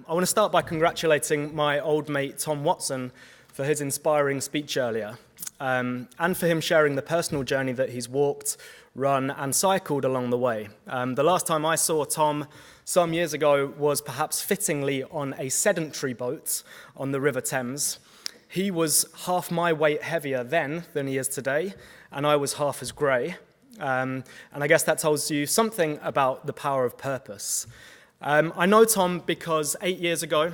I want to start by congratulating my old mate Tom Watson for his inspiring speech earlier, and for him sharing the personal journey that he's walked, run and cycled along the way. The last time I saw Tom some years ago was perhaps fittingly on a sedentary boat on the River Thames. He was half my weight heavier then than he is today, and I was half as grey. And I guess that tells you something about the power of purpose. I know Tom because 8 years ago,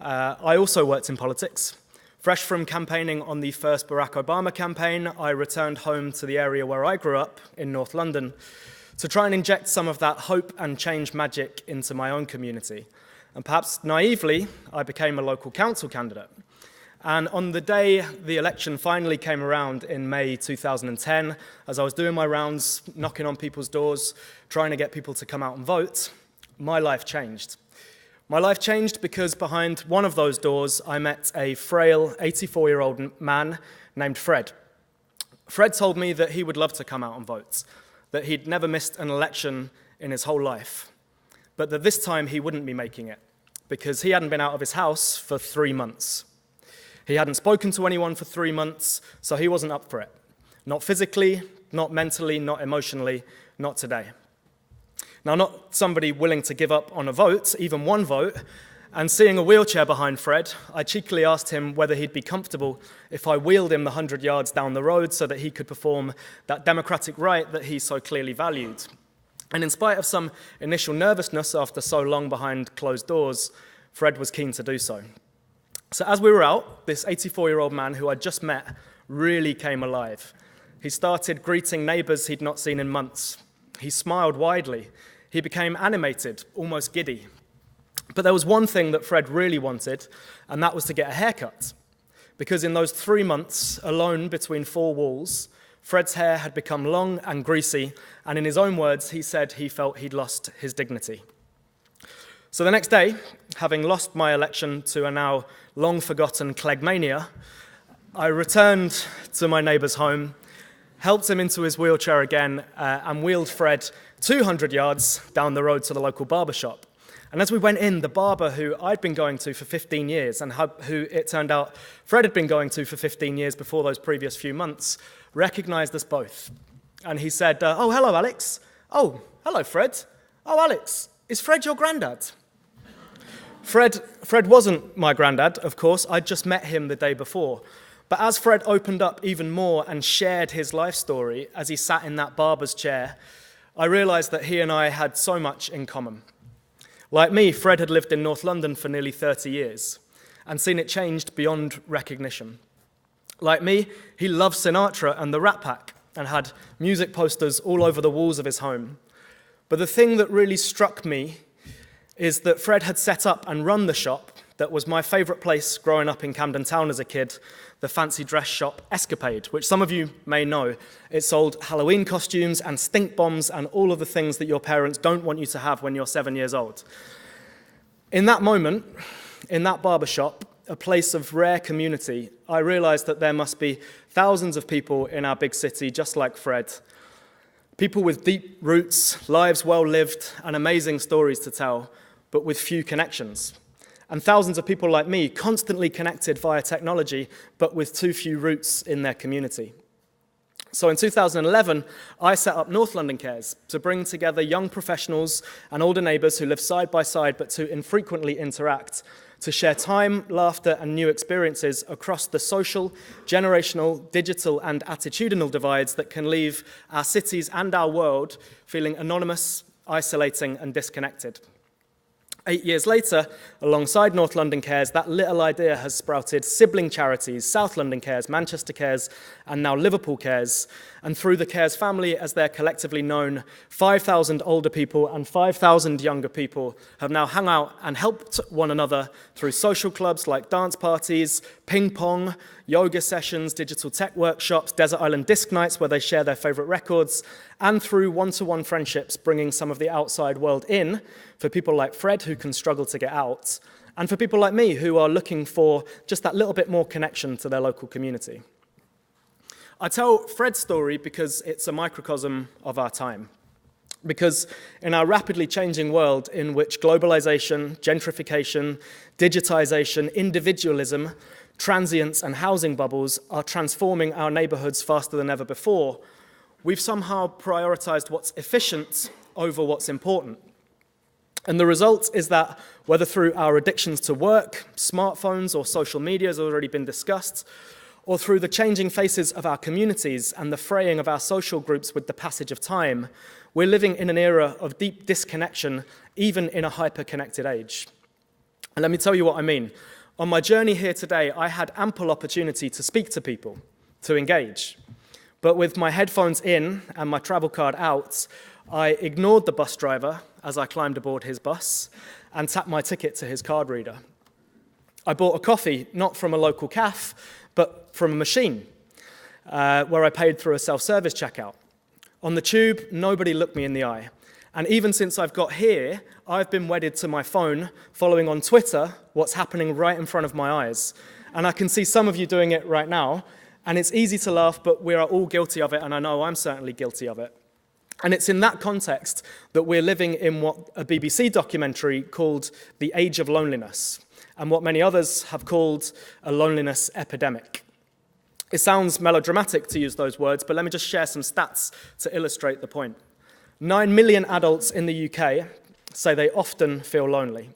I also worked in politics. Fresh from campaigning on the first Barack Obama campaign, I returned home to the area where I grew up in North London to try and inject some of that hope and change magic into my own community. And perhaps naively, I became a local council candidate. And on the day the election finally came around in May 2010, as I was doing my rounds, knocking on people's doors, trying to get people to come out and vote, my life changed. My life changed because behind one of those doors, I met a frail 84-year-old man named Fred. Fred told me that he would love to come out and vote, that he'd never missed an election in his whole life, but that this time he wouldn't be making it because he hadn't been out of his house for 3 months. He hadn't spoken to anyone for 3 months, so he wasn't up for it. Not physically, not mentally, not emotionally, not today. Now, not somebody willing to give up on a vote, even one vote, and seeing a wheelchair behind Fred, I cheekily asked him whether he'd be comfortable if I wheeled him the 100 yards down the road so that he could perform that democratic right that he so clearly valued. And in spite of some initial nervousness after so long behind closed doors, Fred was keen to do so. So as we were out, this 84-year-old man who I'd just met really came alive. He started greeting neighbours he'd not seen in months. He smiled widely. He became animated, almost giddy. But there was one thing that Fred really wanted, and that was to get a haircut. Because in those 3 months, alone between 4 walls, Fred's hair had become long and greasy, and in his own words, he said he felt he'd lost his dignity. So the next day, having lost my election to a now long-forgotten Cleggmania, I returned to my neighbour's home, helped him into his wheelchair again, and wheeled Fred 200 yards down the road to the local barber shop. And as we went in, the barber who I'd been going to for 15 years, and who it turned out Fred had been going to for 15 years before those previous few months, recognized us both. And he said, "Oh, hello, Alex. Oh, hello, Fred. Oh, Alex, is Fred your granddad?" Fred wasn't my granddad, of course. I'd just met him the day before. But as Fred opened up even more and shared his life story as he sat in that barber's chair, I realized that he and I had so much in common. Like me, Fred had lived in North London for nearly 30 years and seen it changed beyond recognition. Like me, he loved Sinatra and the Rat Pack and had music posters all over the walls of his home. But the thing that really struck me is that Fred had set up and run the shop that was my favourite place growing up in Camden Town as a kid, the fancy dress shop Escapade, which some of you may know. It sold Halloween costumes and stink bombs and all of the things that your parents don't want you to have when you're 7 years old. In that moment, in that barber shop, a place of rare community, I realised that there must be thousands of people in our big city just like Fred. People with deep roots, lives well lived, and amazing stories to tell, but with few connections. And thousands of people like me, constantly connected via technology, but with too few roots in their community. So in 2011, I set up North London Cares to bring together young professionals and older neighbours who live side by side but too infrequently interact, to share time, laughter, and new experiences across the social, generational, digital, and attitudinal divides that can leave our cities and our world feeling anonymous, isolating, and disconnected. 8 years later, alongside North London Cares, that little idea has sprouted sibling charities, South London Cares, Manchester Cares, and now Liverpool Cares. And through the Cares family, as they're collectively known, 5,000 older people and 5,000 younger people have now hung out and helped one another through social clubs like dance parties, ping pong, yoga sessions, digital tech workshops, desert island disc nights where they share their favourite records, and through one-to-one friendships, bringing some of the outside world in for people like Fred who can struggle to get out, and for people like me who are looking for just that little bit more connection to their local community. I tell Fred's story because it's a microcosm of our time. Because in our rapidly changing world in which globalization, gentrification, digitization, individualism, transience, and housing bubbles are transforming our neighborhoods faster than ever before, we've somehow prioritized what's efficient over what's important. And the result is that whether through our addictions to work, smartphones, or social media has already been discussed, or through the changing faces of our communities and the fraying of our social groups with the passage of time, we're living in an era of deep disconnection, even in a hyper-connected age. And let me tell you what I mean. On my journey here today, I had ample opportunity to speak to people, to engage. But with my headphones in and my travel card out, I ignored the bus driver as I climbed aboard his bus and tapped my ticket to his card reader. I bought a coffee, not from a local cafe, but from a machine, where I paid through a self-service checkout. On the tube, nobody looked me in the eye. And even since I've got here, I've been wedded to my phone, following on Twitter what's happening right in front of my eyes. And I can see some of you doing it right now. And it's easy to laugh, but we are all guilty of it, and I know I'm certainly guilty of it. And it's in that context that we're living in what a BBC documentary called The Age of Loneliness, and what many others have called a loneliness epidemic. It sounds melodramatic to use those words, but let me just share some stats to illustrate the point. 9 million adults in the UK say they often feel lonely.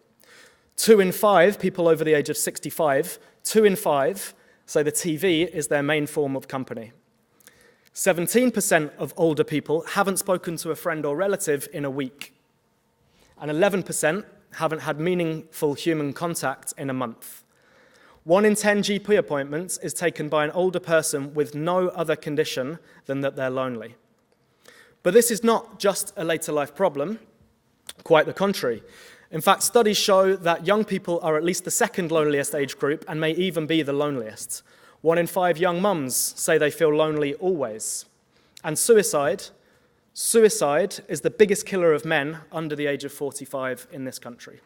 2 in 5 people over the age of 65, 2 in 5 say the TV is their main form of company. 17% of older people haven't spoken to a friend or relative in a week. And 11% haven't had meaningful human contact in a month. 1 in 10 GP appointments is taken by an older person with no other condition than that they're lonely. But this is not just a later life problem, quite the contrary. In fact, studies show that young people are at least the second loneliest age group and may even be the loneliest. 1 in 5 young mums say they feel lonely always. And suicide is the biggest killer of men under the age of 45 in this country.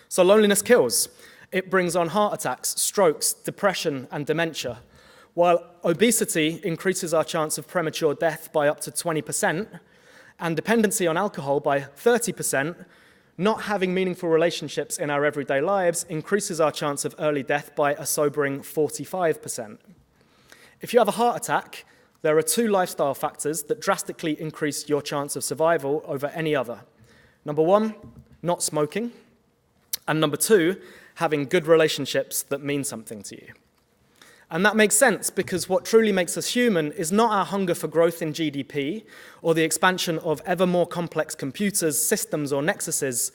So loneliness kills. It brings on heart attacks, strokes, depression, and dementia. While obesity increases our chance of premature death by up to 20%, and dependency on alcohol by 30%, not having meaningful relationships in our everyday lives increases our chance of early death by a sobering 45%. If you have a heart attack, there are 2 lifestyle factors that drastically increase your chance of survival over any other. Number 1, not smoking. And number 2, having good relationships that mean something to you. And that makes sense because what truly makes us human is not our hunger for growth in GDP or the expansion of ever more complex computers, systems, or nexuses.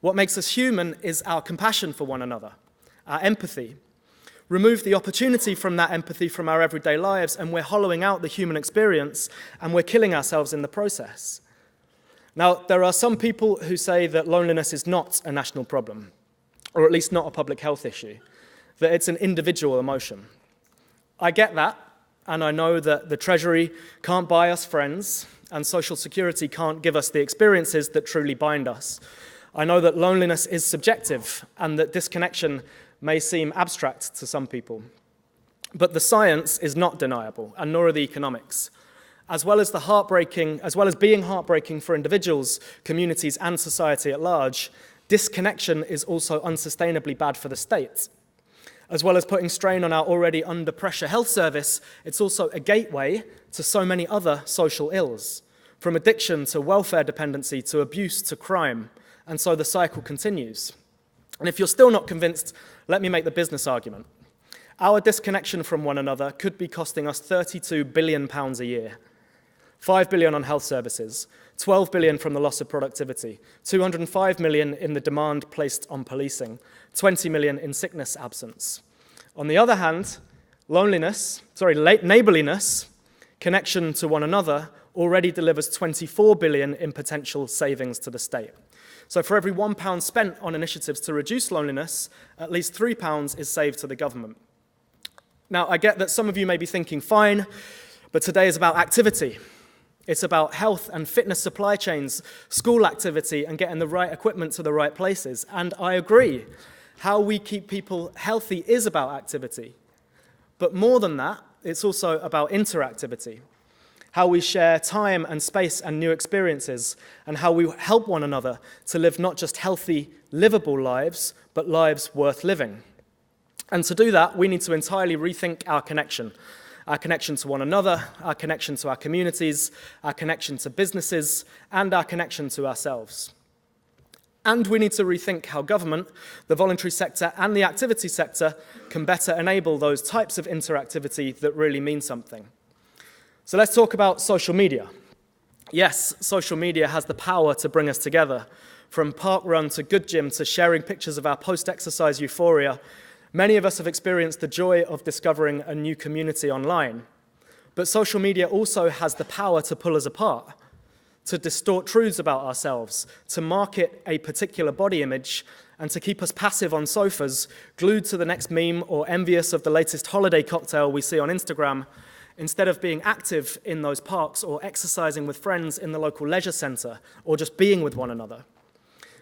What makes us human is our compassion for one another, our empathy. Remove the opportunity from that empathy from our everyday lives, and we're hollowing out the human experience, and we're killing ourselves in the process. Now, there are some people who say that loneliness is not a national problem, or at least not a public health issue, that it's an individual emotion. I get that, and I know that the Treasury can't buy us friends, and Social Security can't give us the experiences that truly bind us. I know that loneliness is subjective, and that disconnection may seem abstract to some people. But the science is not deniable, and nor are the economics. As well as being heartbreaking for individuals, communities, and society at large, disconnection is also unsustainably bad for the state. As well as putting strain on our already under pressure health service, it's also a gateway to so many other social ills, from addiction to welfare dependency to abuse to crime, and so the cycle continues. And if you're still not convinced, let me make the business argument. Our disconnection from one another could be costing us £32 billion a year. 5 billion on health services, 12 billion from the loss of productivity, 205 million in the demand placed on policing, 20 million in sickness absence. On the other hand, neighborliness, connection to one another, already delivers 24 billion in potential savings to the state. So for every £1 spent on initiatives to reduce loneliness, at least £3 is saved to the government. Now, I get that some of you may be thinking, fine, but today is about activity. It's about health and fitness supply chains, school activity, and getting the right equipment to the right places. And I agree. How we keep people healthy is about activity. But more than that, it's also about interactivity. how we share time and space and new experiences, and how we help one another to live not just healthy, livable lives, but lives worth living. And to do that, we need to entirely rethink our connection to one another, our connection to our communities, our connection to businesses, and our connection to ourselves. And we need to rethink how government, the voluntary sector, and the activity sector can better enable those types of interactivity that really mean something. So let's talk about social media. Yes, social media has the power to bring us together. From park run to good gym to sharing pictures of our post-exercise euphoria, many of us have experienced the joy of discovering a new community online. But social media also has the power to pull us apart, to distort truths about ourselves, to market a particular body image, and to keep us passive on sofas, glued to the next meme or envious of the latest holiday cocktail we see on Instagram, instead of being active in those parks or exercising with friends in the local leisure centre or just being with one another.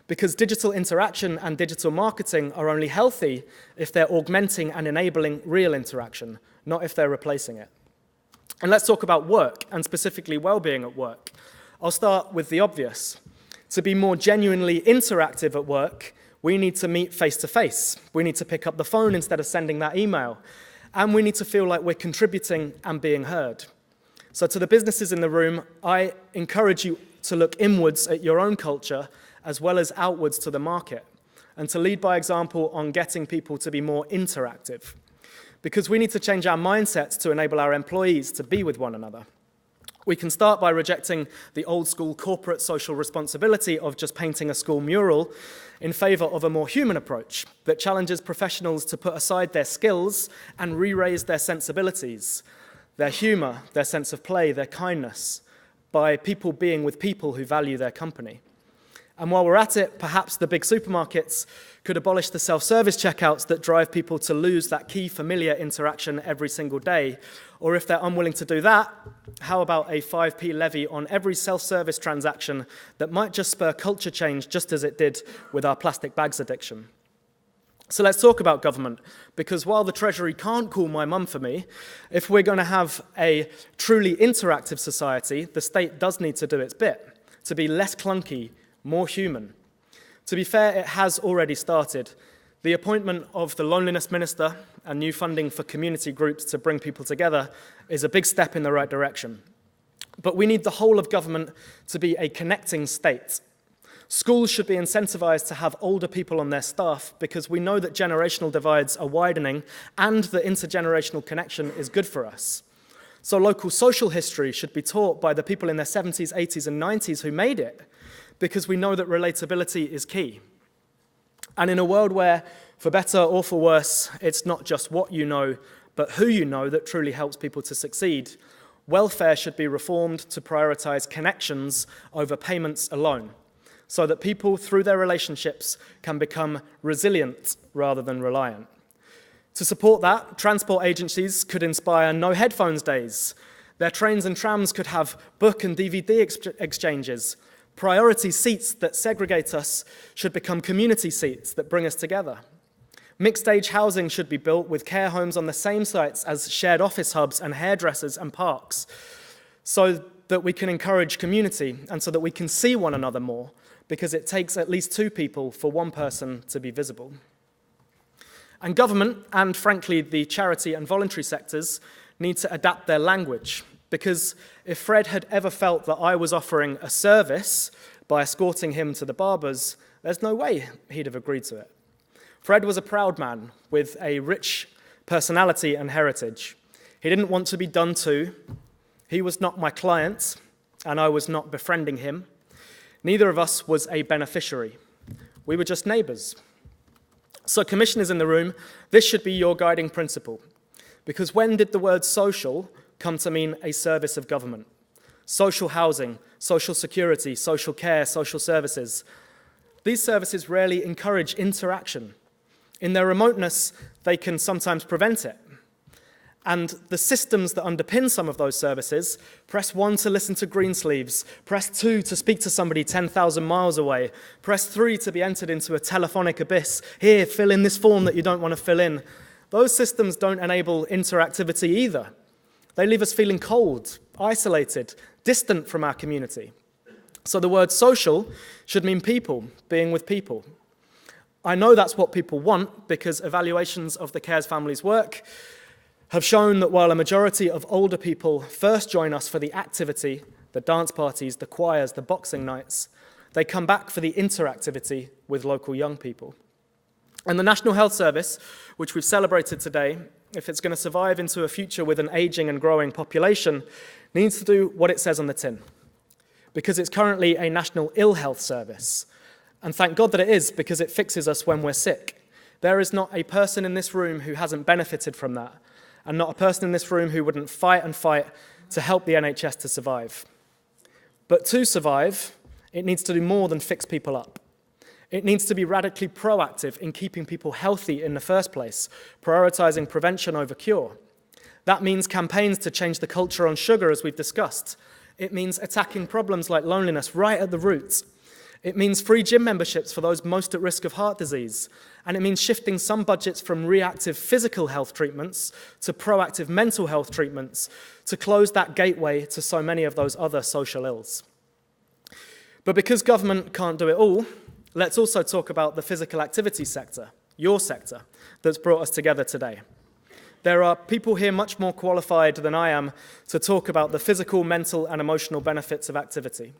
Because digital interaction and digital marketing are only healthy if they're augmenting and enabling real interaction, not if they're replacing it. And let's talk about work, and specifically well-being at work. I'll start with the obvious. To be more genuinely interactive at work, we need to meet face-to-face. We need to pick up the phone instead of sending that email. And we need to feel like we're contributing and being heard. So to the businesses in the room, I encourage you to look inwards at your own culture as well as outwards to the market, and to lead by example on getting people to be more interactive. Because we need to change our mindsets to enable our employees to be with one another. We can start by rejecting the old school corporate social responsibility of just painting a school mural in favor of a more human approach that challenges professionals to put aside their skills and re-raise their sensibilities, their humor, their sense of play, their kindness, by people being with people who value their company. And while we're at it, perhaps the big supermarkets could abolish the self-service checkouts that drive people to lose that key familiar interaction every single day. Or if they're unwilling to do that, how about a 5p levy on every self-service transaction that might just spur culture change, just as it did with our plastic bags addiction? So let's talk about government, because while the Treasury can't call my mum for me, if we're going to have a truly interactive society, the state does need to do its bit, to be less clunky, more human. To be fair, it has already started. The appointment of the Loneliness Minister and new funding for community groups to bring people together is a big step in the right direction. But we need the whole of government to be a connecting state. Schools should be incentivized to have older people on their staff because we know that generational divides are widening and that intergenerational connection is good for us. So local social history should be taught by the people in their 70s, 80s, and 90s who made it, because we know that relatability is key. And in a world where, for better or for worse, it's not just what you know, but who you know that truly helps people to succeed, welfare should be reformed to prioritize connections over payments alone, so that people, through their relationships, can become resilient rather than reliant. To support that, transport agencies could inspire no headphones days. Their trains and trams could have book and DVD exchanges. Priority seats that segregate us should become community seats that bring us together. Mixed-age housing should be built with care homes on the same sites as shared office hubs and hairdressers and parks, so that we can encourage community and so that we can see one another more, because it takes at least two people for one person to be visible. And government, and frankly the charity and voluntary sectors, need to adapt their language. Because if Fred had ever felt that I was offering a service by escorting him to the barber's, there's no way he'd have agreed to it. Fred was a proud man with a rich personality and heritage. He didn't want to be done to. He was not my client, and I was not befriending him. Neither of us was a beneficiary. We were just neighbors. So commissioners in the room, this should be your guiding principle. Because when did the word social come to mean a service of government? Social housing, social security, social care, social services. These services rarely encourage interaction. In their remoteness, they can sometimes prevent it. And the systems that underpin some of those services, press 1 to listen to Greensleeves, press 2 to speak to somebody 10,000 miles away, press 3 to be entered into a telephonic abyss. Here, fill in this form that you don't want to fill in. Those systems don't enable interactivity either. They leave us feeling cold, isolated, distant from our community. So the word social should mean people, being with people. I know that's what people want because evaluations of the Cares Family's work have shown that while a majority of older people first join us for the activity, the dance parties, the choirs, the boxing nights, they come back for the interactivity with local young people. And the National Health Service, which we've celebrated today, if it's going to survive into a future with an aging and growing population, needs to do what it says on the tin, because it's currently a National Ill Health Service. And thank God that it is, because it fixes us when we're sick. There is not a person in this room who hasn't benefited from that, and not a person in this room who wouldn't fight and fight to help the NHS to survive. But to survive, it needs to do more than fix people up. It needs to be radically proactive in keeping people healthy in the first place, prioritizing prevention over cure. That means campaigns to change the culture on sugar, as we've discussed. It means attacking problems like loneliness right at the roots. It means free gym memberships for those most at risk of heart disease. And it means shifting some budgets from reactive physical health treatments to proactive mental health treatments to close that gateway to so many of those other social ills. But because government can't do it all, let's also talk about the physical activity sector, your sector, that's brought us together today. There are people here much more qualified than I am to talk about the physical, mental, and emotional benefits of activity.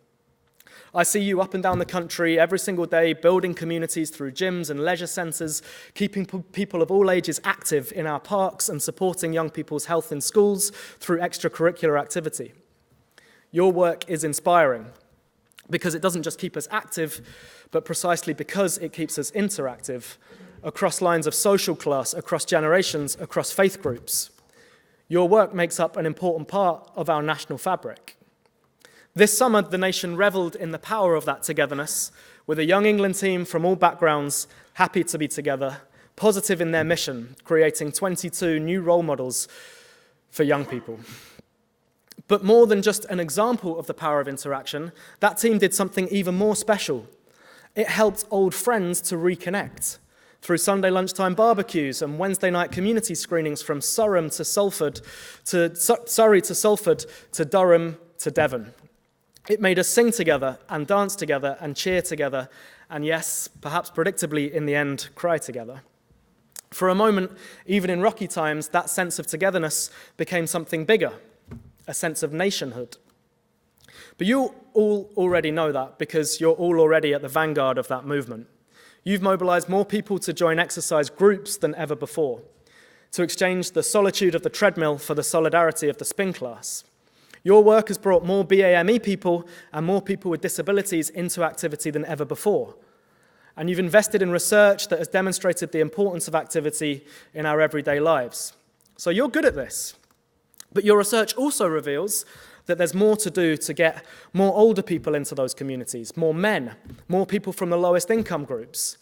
I see you up and down the country every single day building communities through gyms and leisure centres, keeping people of all ages active in our parks and supporting young people's health in schools through extracurricular activity. Your work is inspiring because it doesn't just keep us active, but precisely because it keeps us interactive across lines of social class, across generations, across faith groups. Your work makes up an important part of our national fabric. This summer, the nation revelled in the power of that togetherness, with a young England team from all backgrounds happy to be together, positive in their mission, creating 22 new role models for young people. But more than just an example of the power of interaction, that team did something even more special. It helped old friends to reconnect through Sunday lunchtime barbecues and Wednesday night community screenings from Surrey to Salford, to Durham to Devon. It made us sing together and dance together and cheer together, and yes, perhaps predictably in the end, cry together. For a moment, even in rocky times, that sense of togetherness became something bigger, a sense of nationhood. But you all already know that because you're all already at the vanguard of that movement. You've mobilized more people to join exercise groups than ever before, to exchange the solitude of the treadmill for the solidarity of the spin class. Your work has brought more BAME people and more people with disabilities into activity than ever before. And you've invested in research that has demonstrated the importance of activity in our everyday lives. So you're good at this. But your research also reveals that there's more to do to get more older people into those communities, more men, more people from the lowest income groups.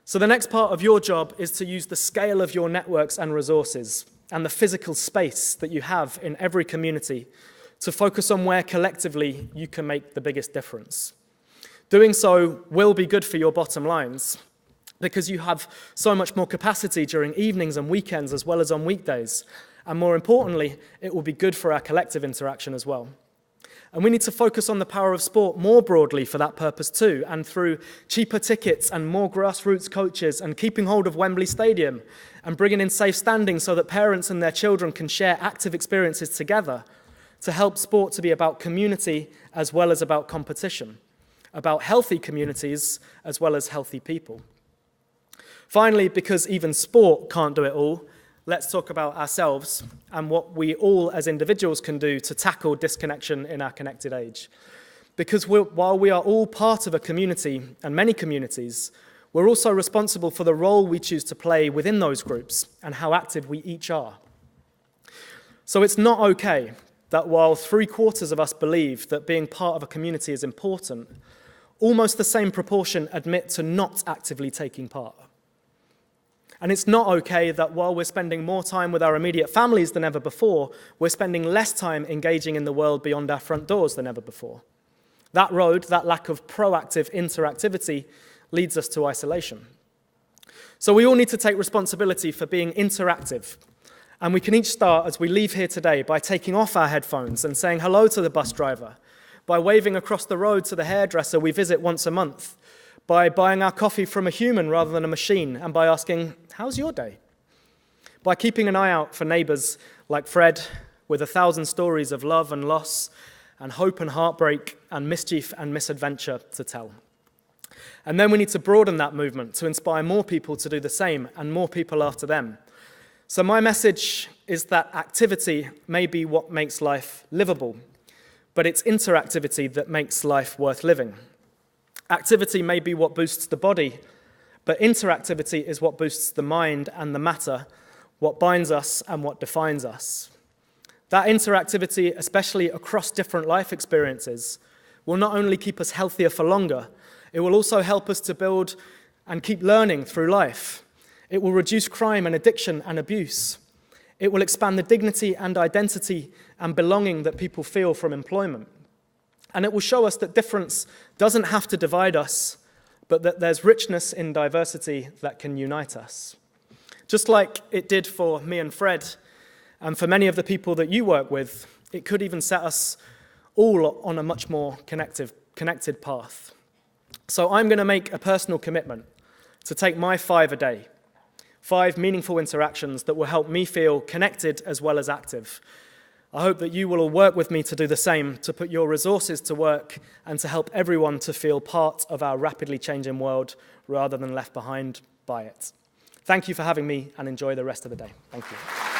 So the next part of your job is to use the scale of your networks and resources and the physical space that you have in every community to focus on where collectively you can make the biggest difference. Doing so will be good for your bottom lines because you have so much more capacity during evenings and weekends as well as on weekdays. And more importantly, it will be good for our collective interaction as well. And we need to focus on the power of sport more broadly for that purpose too, and through cheaper tickets and more grassroots coaches and keeping hold of Wembley Stadium and bringing in safe standing so that parents and their children can share active experiences together to help sport to be about community as well as about competition, about healthy communities as well as healthy people. Finally, because even sport can't do it all, let's talk about ourselves and what we all as individuals can do to tackle disconnection in our connected age. Because while we are all part of a community and many communities, we're also responsible for the role we choose to play within those groups and how active we each are. So it's not okay that while 3/4 of us believe that being part of a community is important, almost the same proportion admit to not actively taking part. And it's not okay that while we're spending more time with our immediate families than ever before, we're spending less time engaging in the world beyond our front doors than ever before. That road, that lack of proactive interactivity, leads us to isolation. So we all need to take responsibility for being interactive And we can each start as we leave here today by taking off our headphones and saying hello to the bus driver, by waving across the road to the hairdresser we visit once a month, by buying our coffee from a human rather than a machine, and by asking, how's your day? By keeping an eye out for neighbours like Fred, with 1,000 stories of love and loss, and hope and heartbreak, and mischief and misadventure to tell. And then we need to broaden that movement to inspire more people to do the same, and more people after them. So my message is that activity may be what makes life livable, but it's interactivity that makes life worth living. Activity may be what boosts the body, but interactivity is what boosts the mind and the matter, what binds us and what defines us. That interactivity, especially across different life experiences, will not only keep us healthier for longer, it will also help us to build and keep learning through life. It will reduce crime and addiction and abuse. It will expand the dignity and identity and belonging that people feel from employment. And it will show us that difference doesn't have to divide us, but that there's richness in diversity that can unite us. Just like it did for me and Fred, and for many of the people that you work with, it could even set us all on a much more connected path. So I'm going to make a personal commitment to take my 5 a day, 5 meaningful interactions that will help me feel connected as well as active. I hope that you will all work with me to do the same, to put your resources to work and to help everyone to feel part of our rapidly changing world rather than left behind by it. Thank you for having me, and enjoy the rest of the day. Thank you.